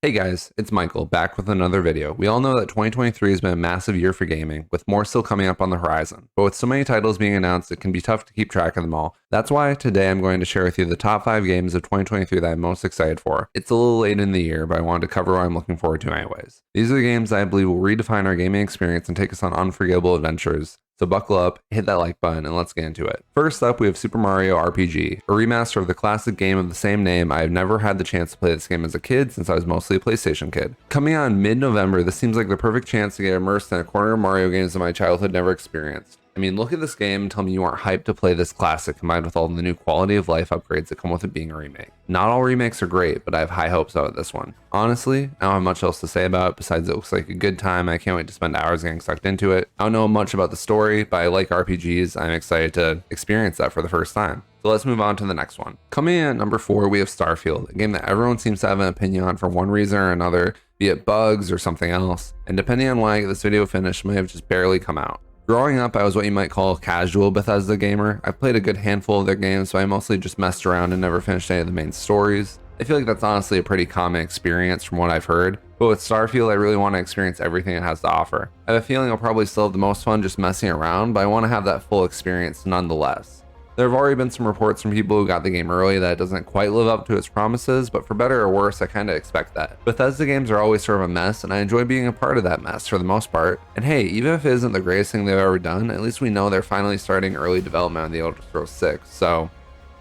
Hey guys, it's Michael back with another video. We all know that 2023 has been a massive year for gaming, with more still coming up on the horizon. But with so many titles being announced, it can be tough to keep track of them all. That's why today I'm going to share with you the top 5 games of 2023 that I'm most excited for. It's a little late in the year, but I wanted to cover what I'm looking forward to anyways. These are the games that I believe will redefine our gaming experience and take us on unforgettable adventures. So buckle up, hit that like button, and let's get into it. First up, we have Super Mario RPG, a remaster of the classic game of the same name. I have never had the chance to play this game as a kid since I was mostly a PlayStation kid. Coming out in mid-November, this seems like the perfect chance to get immersed in a corner of Mario games that my childhood never experienced. I mean, look at this game and tell me you aren't hyped to play this classic combined with all the new quality of life upgrades that come with it being a remake. Not all remakes are great, but I have high hopes about this one. Honestly, I don't have much else to say about it besides it looks like a good time. I can't wait to spend hours getting sucked into it. I don't know much about the story, but I like RPGs. I'm excited to experience that for the first time. So let's move on to the next one. Coming in at number 4, we have Starfield, a game that everyone seems to have an opinion on for one reason or another, be it bugs or something else. And depending on when I get this video finished, it may have just barely come out. Growing up, I was what you might call a casual Bethesda gamer. I played a good handful of their games, so I mostly just messed around and never finished any of the main stories. I feel like that's honestly a pretty common experience from what I've heard, but with Starfield, I really want to experience everything it has to offer. I have a feeling I'll probably still have the most fun just messing around, but I want to have that full experience nonetheless. There have already been some reports from people who got the game early that it doesn't quite live up to its promises, but for better or worse, I kind of expect that. Bethesda games are always sort of a mess, and I enjoy being a part of that mess for the most part. And hey, even if it isn't the greatest thing they've ever done, at least we know they're finally starting early development on The Elder Scrolls 6, so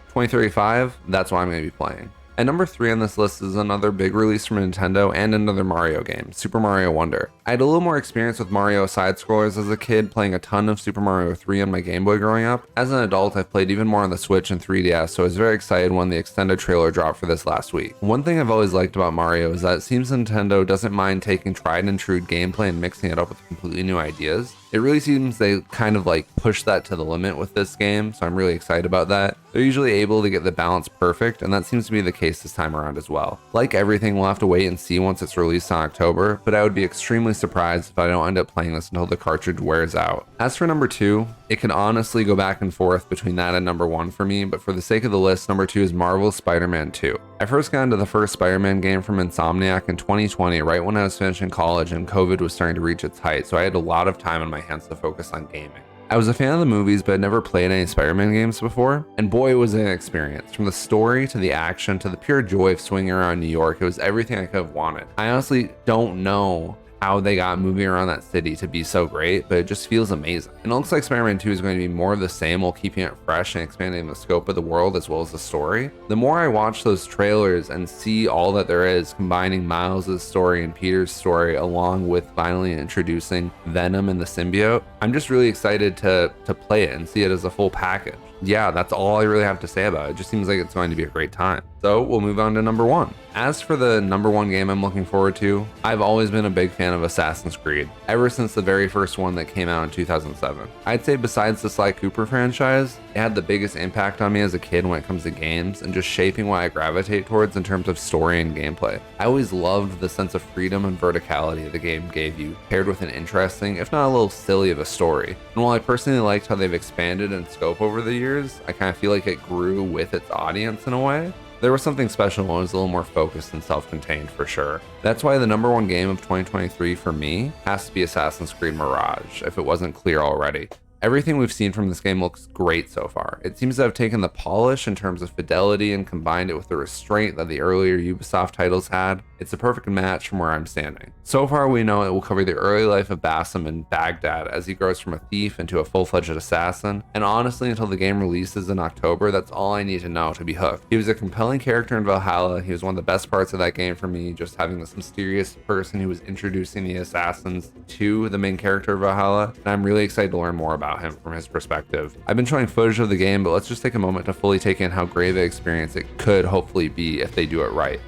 2035, that's what I'm going to be playing. At number 3 on this list is another big release from Nintendo and another Mario game, Super Mario Wonder. I had a little more experience with Mario side-scrollers as a kid, playing a ton of Super Mario 3 on my Game Boy growing up. As an adult, I've played even more on the Switch and 3DS, so I was very excited when the extended trailer dropped for this last week. One thing I've always liked about Mario is that it seems Nintendo doesn't mind taking tried and true gameplay and mixing it up with completely new ideas. It really seems they kind of like push that to the limit with this game, so I'm really excited about that. They're usually able to get the balance perfect, and that seems to be the case this time around as well. Like everything, we'll have to wait and see once it's released in October, but I would be extremely surprised if I don't end up playing this until the cartridge wears out. As for number 2, it can honestly go back and forth between that and number 1 for me, but for the sake of the list, number 2 is Marvel's Spider-Man 2. I first got into the first Spider-Man game from Insomniac in 2020, right when I was finishing college and COVID was starting to reach its height, so I had a lot of time on my hands to focus on gaming. I was a fan of the movies, but had never played any Spider-Man games before, and boy was it an experience. From the story to the action to the pure joy of swinging around New York, it was everything I could have wanted. I honestly don't know how they got moving around that city to be so great, but it just feels amazing. And it looks like Spider-Man 2 is going to be more of the same while keeping it fresh and expanding the scope of the world as well as the story. The more I watch those trailers and see all that there is, combining Miles' story and Peter's story along with finally introducing Venom and the symbiote, I'm just really excited to play it and see it as a full package. Yeah, that's all I really have to say about it. It just seems like it's going to be a great time. So we'll move on to number 1. As for the number 1 game I'm looking forward to, I've always been a big fan of Assassin's Creed, ever since the very first one that came out in 2007. I'd say besides the Sly Cooper franchise, it had the biggest impact on me as a kid when it comes to games and just shaping what I gravitate towards in terms of story and gameplay. I always loved the sense of freedom and verticality the game gave you, paired with an interesting, if not a little silly of a story. And while I personally liked how they've expanded in scope over the years, I kind of feel like it grew with its audience in a way. There was something special when it was a little more focused and self-contained for sure. That's why the number 1 game of 2023 for me has to be Assassin's Creed Mirage, if it wasn't clear already. Everything we've seen from this game looks great so far. It seems to have taken the polish in terms of fidelity and combined it with the restraint that the earlier Ubisoft titles had. It's a perfect match from where I'm standing. So far we know it will cover the early life of Basim in Baghdad as he grows from a thief into a full-fledged assassin, and honestly until the game releases in October, that's all I need to know to be hooked. He was a compelling character in Valhalla. He was one of the best parts of that game for me, just having this mysterious person who was introducing the assassins to the main character of Valhalla, and I'm really excited to learn more about him from his perspective. I've been showing footage of the game, but let's just take a moment to fully take in how great of an experience it could hopefully be if they do it right.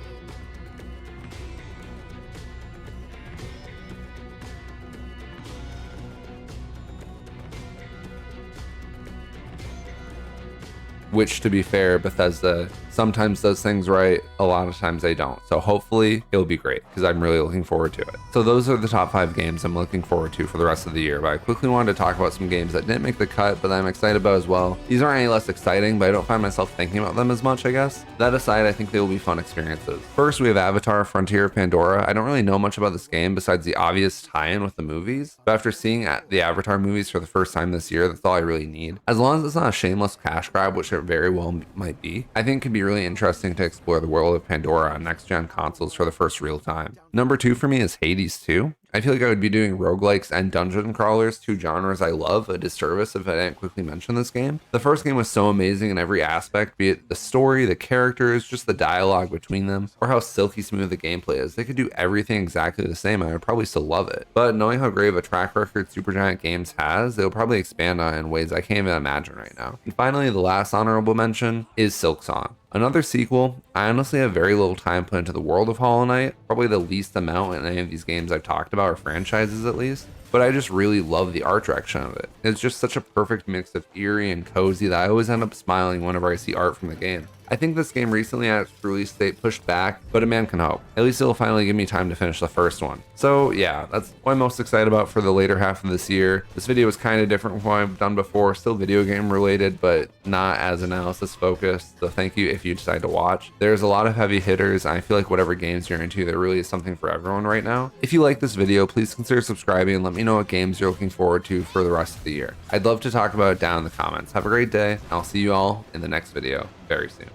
Which, to be fair, Bethesda sometimes does things right, a lot of times they don't. So hopefully it'll be great because I'm really looking forward to it. So those are the top 5 games I'm looking forward to for the rest of the year, but I quickly wanted to talk about some games that didn't make the cut but that I'm excited about as well. These aren't any less exciting, but I don't find myself thinking about them as much, I guess. That aside, I think they will be fun experiences. First, we have Avatar: Frontier of Pandora. I don't really know much about this game besides the obvious tie-in with the movies, but after seeing the Avatar movies for the first time this year, that's all I really need. As long as it's not a shameless cash grab, which it very well might be, I think it could be really interesting to explore the world of Pandora on next-gen consoles for the first real time. Number 2 for me is Hades 2. I feel like I would be doing roguelikes and dungeon crawlers, 2 genres I love, a disservice if I didn't quickly mention this game. The first game was so amazing in every aspect, be it the story, the characters, just the dialogue between them, or how silky smooth the gameplay is. They could do everything exactly the same and I would probably still love it. But knowing how great of a track record Supergiant Games has, they'll probably expand on it in ways I can't even imagine right now. And finally, the last honorable mention is Silksong. Another sequel. I honestly have very little time put into the world of Hollow Knight, probably the least amount in any of these games I've talked about, or franchises at least, but I just really love the art direction of it. It's just such a perfect mix of eerie and cozy that I always end up smiling whenever I see art from the game. I think this game recently had its release date pushed back, but a man can hope. At least it'll finally give me time to finish the first one. So yeah, that's what I'm most excited about for the later half of this year. This video is kind of different from what I've done before, still video game related, but not as analysis focused. So thank you if you decide to watch. There's a lot of heavy hitters, and I feel like whatever games you're into, there really is something for everyone right now. If you like this video, please consider subscribing and let me know what games you're looking forward to for the rest of the year. I'd love to talk about it down in the comments. Have a great day, and I'll see you all in the next video very soon.